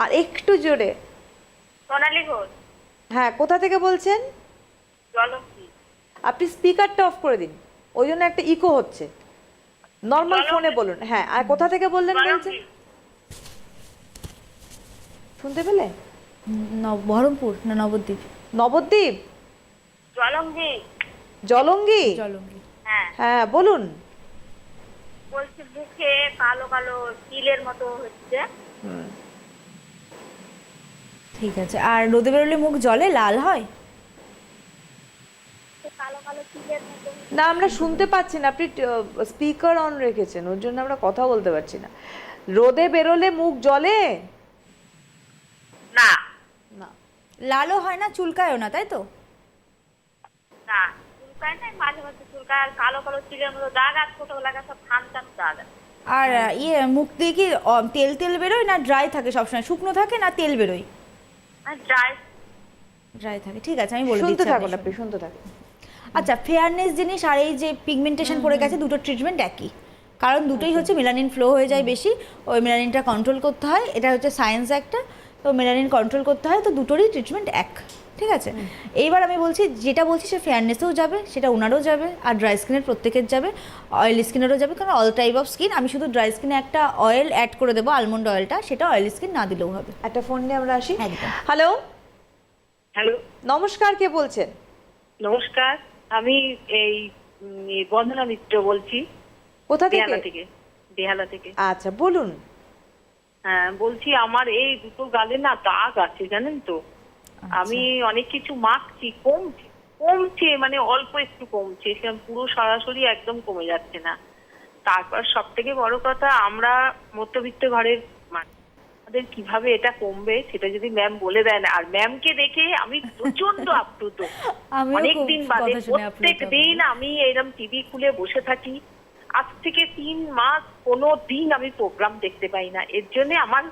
আর একটু জোরে। সোনালী ঘোষ। হ্যাঁ, কোথা থেকে বলছেন? জলঙ্গি। আপনি স্পিকারটা অফ করে দিন, ওই জন্য একটা ইকো হচ্ছে। নর্মাল ফোনে বলুন। হ্যাঁ, আর কোথা থেকে বললেন বলছেন? শুনতে পেলে? বহরমপুর না নবদ্বীপ? নবদ্বীপ, জলঙ্গি। জলঙ্গি। জলঙ্গি। হ্যাঁ, হ্যাঁ, বলুন। বলছি মুখে কালো কালো তিলের মতো হচ্ছে। ঠিক আছে। আর রোদে বেরোলে মুখ জলে লাল হয়? কালো কালো তিলের মতো। না, আমরা শুনতে পাচ্ছি না, আপনি স্পিকার অন রেখেছেন, ওর জন্য আমরা কথা বলতে পারছি না। রোদে বেরোলে মুখ জ্বলে? না, না। লালও হয় না, চুলকায়ও না, তাই তো? না, চুলকায় না, মাঝে মাঝে চুলকায়, আর কালো কালো তিলের মতো দাগ, আর ছোটবেলা সব খান টান দাগ আছে। আর মুখ দিয়ে কি তেল তেল বেরোয় না ড্রাই থাকে সবসময়? শুকনো থাকে না তেল বেরোয়? আর ড্রাই। ড্রাই থাকে। ঠিক আছে, আমি বলে শুনতে দিচ্ছি, থাকুন, আপনি আপনি শুনতে থাকুন। আচ্ছা, ফেয়ারনেস জিনিস আর এই যে পিগমেন্টেশন পড়ে গেছে, দুটো ট্রিটমেন্ট একই, কারণ দুটোই হচ্ছে মেলানিন ফ্লো হয়ে যায় বেশি, ওই মেলানিনটা কন্ট্রোল করতে হয়, এটা হচ্ছে সায়েন্স একটা, তো মেলানিন কন্ট্রোল করতে হয়, তো দুটোরই ট্রিটমেন্ট এক। ঠিক আছে, এইবার আমি বলছি, যেটা বলছি সে ফেয়ারনেসেও যাবে, সেটা ওনারও যাবে, আর ড্রাই স্কিনের প্রত্যেকের যাবে, অয়েল স্কিনেরও যাবে, কারণ অল টাইপ অফ স্কিন। আমি শুধু ড্রাই স্কিনে একটা অয়েল অ্যাড করে দেবো, আলমন্ড অয়েলটা, সেটা অয়েল স্কিন না দিলেও হবে। একটা ফোন নিয়ে আমরা আসি। একদম। হ্যালো, হ্যালো, নমস্কার, কে বলছেন? নমস্কার। আমি এই বন্দনা মিত্র বলছি, কোথা বেহালা থেকে? থেকে। বেহালা থেকে। আচ্ছা, বলুন। হ্যাঁ, বলছি আমার এই দুটো গালে না দাগ আছে, জানেন তো। আমি অনেক কিছু মাখছি, কমছে কমছে, মানে অল্প একটু কমছে, সেরকম পুরো সরাসরি একদম কমে যাচ্ছে না। তারপর সব থেকে বড় কথা, আমরা মধ্যবিত্ত ঘরের মানুষ, আমাদের কিভাবে এটা কমবে সেটা যদি ম্যাম বলে দেন। আর ম্যামকে দেখে আমি প্রচন্ড আপ্লুত, আমিও অনেক খুব দিন বাদে। কথা শুনে আপ্লুত প্রত্যেক দিন আমি এরকম টিভি খুলে বসে থাকি, আজ থেকে 3 মাস কোনো দিন আমি প্রোগ্রাম দেখতে পাই না। এর জন্য আমার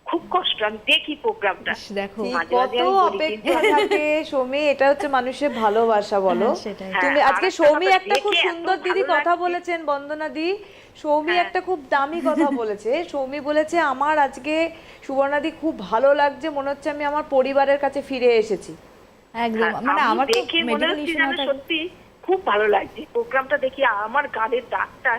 খুব কষ্ট, আমি দেখি প্রোগ্রামটা। দেখো ঠিক, মাঝে মাঝে কত আমি বলি অপেক্ষা থাকে সৌমি, এটা হচ্ছে মানুষের ভালোবাসা বলো। হ্যাঁ, সেটাই। তুমি হ্যাঁ, আজকে আর একটা সৌমি কথা, একটা খুব দেখে এত সুন্দর দিদি ভালো কথা লাগছে। বলেছেন, বন্দনা দি। সৌমি হ্যাঁ। একটা খুব দামি কথা বলেছে। সৌমি বলেছে আমার আজকে সুবর্ণাদি খুব ভালো লাগছে, মনে হচ্ছে আমি আমার পরিবারের কাছে ফিরে এসেছি। একদম, আর মানে আমি আমার তো দেখে মনে মেডিকেল হচ্ছে ইস্যু যেন না থাকলে সত্যি খুব ভালো লাগছে প্রোগ্রামটা দেখি। আমার গালের দাগটা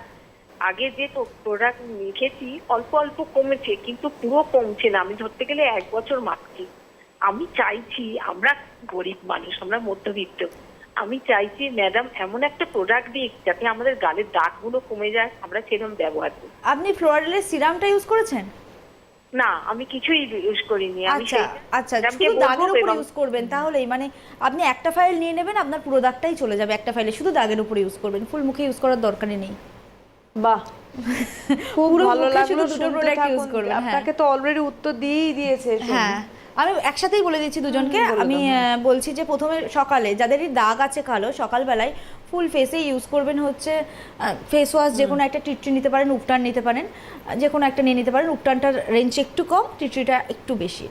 আগে যে প্রোডাক্ট মেখেছি অল্প অল্প কমেছে, কিন্তু পুরো কমছে না। আমি ধরতে গেলে 1 বছর মাখছি। আমি চাইছি, আমরা গরিব মানুষ, আমরা মধ্যবিত্ত, আমি চাইছি ম্যাডাম এমন একটা প্রোডাক্ট দিক যাতে আমাদের গালের দাগগুলো কমে যায়, আমরা সেরকম ব্যবহার করি। আপনি ফ্লোরাডেলের সিরামটা ইউজ করেছেন? না, আমি কিছুই ইউজ করিনি। আমি আচ্ছা সেই আচ্ছা, ম্যাডামকে শুধু দাগের বলবো উপর এবং ইউজ করবেন তাহলেই, মানে আপনি একটা ফাইল নিয়ে নেবেন, আপনার পুরো দাগটাই চলে যাবে একটা ফাইলে, শুধু দাগের উপর ইউজ করবেন, ফুল মুখে ইউজ করার দরকারই নেই। বাহ, খুব পুরো ভালো মুখে লাগলো শুধু দুটো শুনতে product use থাকুন। করবেন, হ্যাঁ। আপনাকে তো অলরেডি উত্তর দিয়েই দিয়েছে সৌমি। হ্যাঁ, আমি একসাথেই বলে দিচ্ছি দুজনকে। বলে আমি দাও, বলছি যে প্রথমে সকালে যাদেরই দাগ আছে কালো, সকালবেলায় ফুল ফেসে ইউজ করবেন হচ্ছে ফেস ওয়াশ, যে কোনো একটা টিট্রি নিতে পারেন, উপটান নিতে পারেন, যে কোনো একটা নিয়ে নিতে পারেন। উপটানটার রেঞ্জ একটু কম, টিট্রিটা একটু বেশি।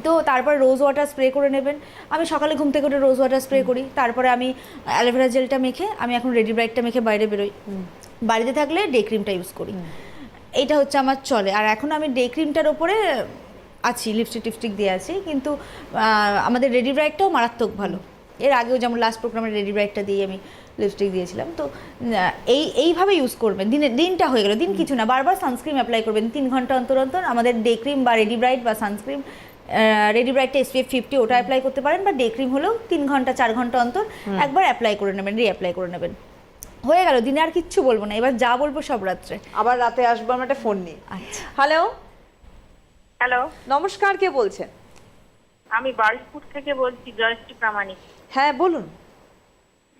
তো তারপর রোজ ওয়াটার স্প্রে করে নেবেন। আমি সকালে ঘুম থেকে উঠে রোজ ওয়াটার স্প্রে করি। তারপরে আমি অ্যালোভেরা জেলটা মেখে, আমি এখন রেডি ব্রাইটটা মেখে বাইরে বেরোই। বাড়িতে থাকলে ডে ক্রিমটা ইউজ করি। এইটা হচ্ছে আমার চলে। আর এখন আমি ডে ক্রিমটার ওপরে আছি, লিপস্টিক টিপস্টিক দিয়ে আছি, কিন্তু আমাদের রেডি ব্রাইটটাও মারাত্মক ভালো। এর আগেও যেমন লাস্ট প্রোগ্রামে রেডি ব্রাইটটা দিয়ে আমি লিপস্টিক দিয়েছিলাম। তো এইভাবে ইউজ করবেন। দিনটা হয়ে গেল, দিন কিছু না, বারবার সানস্ক্রিন অ্যাপ্লাই করবেন 3 ঘন্টা অন্তর অন্তর। আমাদের ডে ক্রিম বা রেডি ব্রাইট বা সানস্ক্রিন, রেডি ব্রাইটটা SPF 50 ওটা অ্যাপ্লাই করতে পারেন, বা ডে ক্রিম হলেও 3 ঘন্টা 4 ঘন্টা অন্তর একবার অ্যাপ্লাই করে নেবেন, অ্যাপ্লাই করে নেবেন। হয়ে গেল, দিনে আর কিচ্ছু বলবো না, এবার যা বলবো সব রাত্রে। আবার রাতে আসবো, আমরা একটা ফোন নিই। আচ্ছা, হ্যালো, হ্যালো, নমস্কার, কে বলছেন? আমি বারুইপুর থেকে বলছি, জয়শ্রী প্রামাণিক। হ্যাঁ বলুন।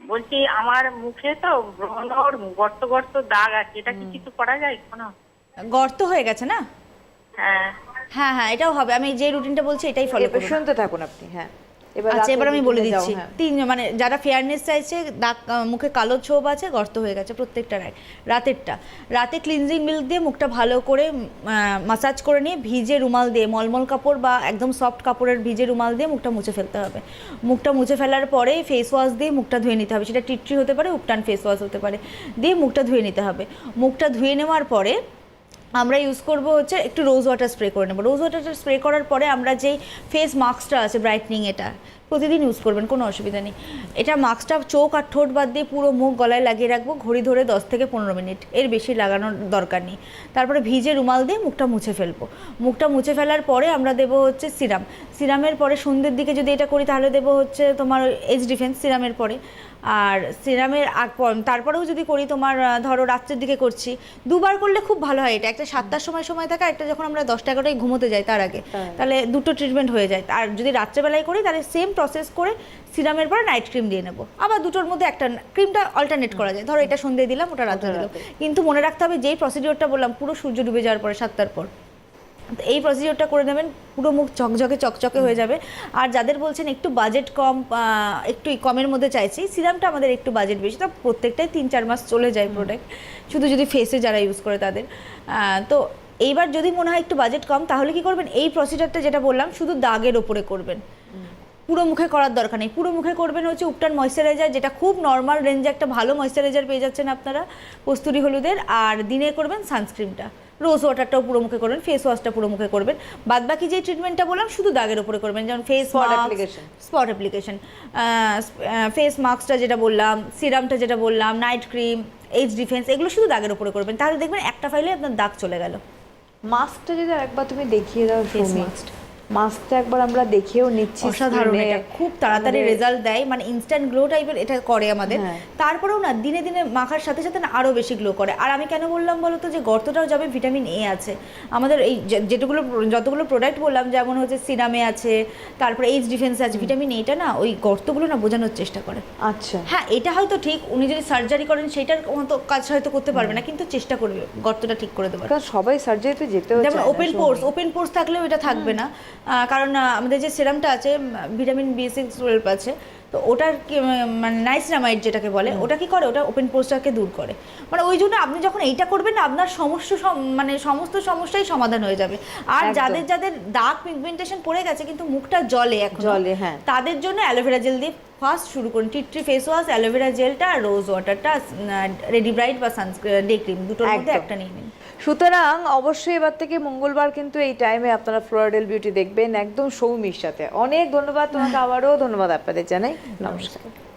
বলছি আমার মুখে তো ব্রণর গর্ত গর্ত দাগ আছে, এটা কি কিছু করা যায় কোনো? গর্ত হয়ে গেছে না? হ্যাঁ। হ্যাঁ হ্যাঁ, এটাও হবে। আমি যে রুটিনটা বলছি এটাই ফলো এবার করুন। শুনতে থাকুন আপনি। হ্যাঁ, আচ্ছা, এবার আমি বলে রাতের দিচ্ছি। দিকে যাও, হ্যাঁ। 3, মানে যারা ফেয়ারনেস চাইছে, দাগ মুখে কালো ছোপ আছে, গর্ত হয়ে গেছে প্রত্যেকটা রাতেরটা, রাতে ক্লিনজিং মিল্ক দিয়ে মুখটা ভালো করে মাসাজ করে নিয়ে ভিজে রুমাল দিয়ে, মলমল কাপড় বা একদম সফট কাপড়ের ভিজে রুমাল দিয়ে মুখটা মুছে ফেলতে হবে। মুখটা মুছে ফেলার পরে ফেস ওয়াশ দিয়ে মুখটা ধুয়ে নিতে হবে। সেটা টিট্রি হতে পারে, উপটান ফেস ওয়াশ হতে পারে, দিয়ে মুখটা ধুয়ে নিতে হবে। মুখটা ধুয়ে নেওয়ার পরে আমরা ইউজ করব হচ্ছে একটু রোজ ওয়াটার স্প্রে করে নেব। রোজ ওয়াটারটা স্প্রে করার পরে আমরা যেই ফেস মাস্কটা আছে ব্রাইটনিং, এটা প্রতিদিন ইউজ করবেন, কোনো অসুবিধা নেই। এটা মাস্কটা চোখ আর ঠোঁট বাদ দিয়ে পুরো মুখ গলায় লাগিয়ে রাখবো, ঘড়ি ধরে 10 থেকে 15 মিনিট, এর বেশি লাগানোর দরকার নেই। তারপরে ভিজে রুমাল দিয়ে মুখটা মুছে ফেলবো। মুখটা মুছে ফেলার পরে আমরা দেবো হচ্ছে সিরাম। সিরামের পরে সন্ধ্যের দিকে যদি এটা করি তাহলে দেবো হচ্ছে তোমার এজ ডিফেন্স সিরামের পরে। আর সিরামের তারপরেও যদি করি তোমার ধরো রাত্রের দিকে করছি, 2 বার করলে খুব ভালো হয়। এটা একটা 7টার সময় থাকে, একটা যখন আমরা 10-11টায় ঘুমোতে যাই তার আগে, তাহলে দুটো ট্রিটমেন্ট হয়ে যায়। আর যদি রাত্রেবেলায় করি তাহলে সেম প্রসেস করে সিরামের পরে নাইট ক্রিম দিয়ে নেবো। আবার দুটোর মধ্যে একটা ক্রিমটা অল্টারনেট করা যায়, ধরো এটা সন্ধ্যে দিলাম, ওটা রাত্রে দিলাম। কিন্তু মনে রাখতে হবে যেই প্রসিডিওরটা বললাম, পুরো সূর্য ডুবে যাওয়ার পরে 7টার পর এই প্রসিডিওরটা করে নেবেন, পুরো মুখ চকচকে হয়ে যাবে। আর যাদের বলছেন একটু বাজেট কম, একটু কমের মধ্যে চাইছি, সিরামটা আমাদের একটু বাজেট বেশি, তো প্রত্যেকটাই 3-4 মাস চলে যায় প্রোডাক্ট, শুধু যদি ফেসে যারা ইউজ করে তাদের। তো এইবার যদি মনে হয় একটু বাজেট কম, তাহলে কি করবেন, এই প্রসিডিওরটা যেটা বললাম শুধু দাগের ওপরে করবেন, পুরো মুখে করার দরকার নেই। পুরো মুখে করবেন হচ্ছে উপটান ময়েশ্চারাইজার, যেটা খুব নর্মাল রেঞ্জে একটা ভালো ময়েশ্চারাইজার পেয়ে যাচ্ছেন আপনারা কস্তুরি হলুদের। আর দিনে করবেন সানস্ক্রিনটা, রোজ ওয়াটারটাও পুরো মুখে করবেন, ফেস ওয়াশটা পুরো মুখে করবেন। বাদ বাকি যে ট্রিটমেন্টটা বললাম শুধু দাগের উপরে করবেন, যেমন ফেস স্পট অ্যাপ্লিকেশন, ফেস মাস্কটা যেটা বললাম, সিরামটা যেটা বললাম, নাইট ক্রিম, এজ ডিফেন্স, এগুলো শুধু দাগের উপরে করবেন। তাহলে দেখবেন একটা ফাইলে আপনার দাগ চলে গেল। মাস্কটা যদি একবার তুমি দেখিয়ে দাও সৌমি। মাস্কটা একবার আমরা দেখেও নিচ্ছি, অসাধারণ, এটা খুব তাড়াতাড়ি রেজাল্ট দেয়, মানে ইনস্ট্যান্ট গ্লো টাইপের এটা করে আমাদের। তারপরেও না দিনে দিনে মাখার সাথে সাথে না আরও বেশি গ্লো করে। আর আমি কেন বললাম বলো তো, যে গর্তটাও যাবে, ভিটামিন এ আছে আমাদের এই যতগুলো প্রোডাক্ট বললাম, যেমন হচ্ছে সিরামে আছে, তারপরে এইচ ডিফেন্স আছে, ভিটামিন এটা না ওই গর্তগুলো না বোঝানোর চেষ্টা করে। আচ্ছা, হ্যাঁ, এটা হয়তো ঠিক, উনি যদি সার্জারি করেন সেটার মতো কাজ হয়তো করতে পারবে না, কিন্তু চেষ্টা করবে গর্তটা ঠিক করে দেওয়ার। কারণ সবাই সার্জারিতে যেতে হচ্ছে, যেমন ওপেন পোর্স থাকলেও এটা থাকবে না, কারণ আমাদের যে সিরামটা আছে ভিটামিন B6-12 আছে, তো ওটার মানে নাইসিনামাইড যেটাকে বলে, ওটা কি করে, ওটা ওপেন পোস্টারকে দূর করে। মানে ওই জন্য আপনি যখন এইটা করবেন না, আপনার মানে সমস্ত সমস্যাই সমাধান হয়ে যাবে। আর একদম। যাদের যাদের ডার্ক পিগমেন্টেশন পড়ে গেছে কিন্তু মুখটা জলে এখন, জলে, হ্যাঁ। তাদের জন্য অ্যালোভেরা জেল দিয়ে ফার্স্ট শুরু করুন। টি ফেস ওয়াশ, অ্যালোভেরা জেলটা আর রোজ ওয়াটারটা, রেডি ব্রাইট বা ডে ক্রিম, দুটোর মধ্যে একদম। একটা নিয়ে নিন। সুতরাং অবশ্যই এবার থেকে মঙ্গলবার কিন্তু এই টাইমে আপনারা ফ্লোরাডেল বিউটি দেখবেন একদম সৌমির সাথে। অনেক ধন্যবাদ তোমাকে, আবারও ধন্যবাদ আপনাদের জানাই, নমস্কার।